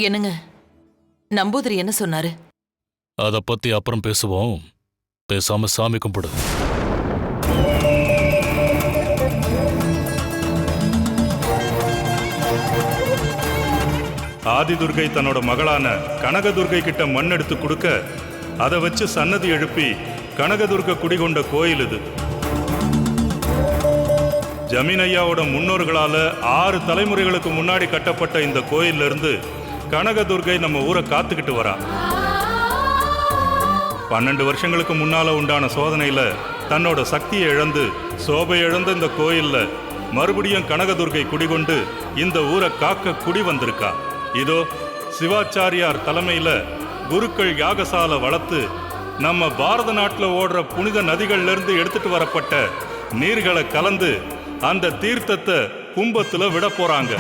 என்னங்க, நம்பூதிரி என்ன சொன்னாரு? அத பத்தி அப்புறம் பேசுவோம். பேசாம சாமி கும்பிடு. ஆதிதுர்கை தன்னோட மகளான கனகதுர்கை கிட்ட மண் எடுத்து கொடுக்க, அதை வச்சு சன்னதி எழுப்பி கனகதுர்க குடிகொண்ட கோயில் இது. ஜமீன் ஐயாவோட முன்னோர்களால 6 தலைமுறைகளுக்கு முன்னாடி கட்டப்பட்ட இந்த கோயில்ல இருந்து கனகதுர்கை நம்ம ஊரை காத்துக்கிட்டு வரா. 12 வருஷங்களுக்கு முன்னால உண்டான சோதனையில தன்னோட சக்தியை இழந்து சோபை இழந்த இந்த கோயில்ல மறுபடியும் கனகதுர்கை குடிகொண்டு இந்த ஊரை காக்க குடி வந்திருக்கா. இதோ சிவாச்சாரியார் தலைமையில குருக்கள் யாகசாலை வளர்த்து நம்ம பாரத நாட்டில் ஓடுற புனித நதிகள்ல இருந்து எடுத்துட்டு வரப்பட்ட நீர்களை கலந்து அந்த தீர்த்தத்தை கும்பத்துல விட போறாங்க.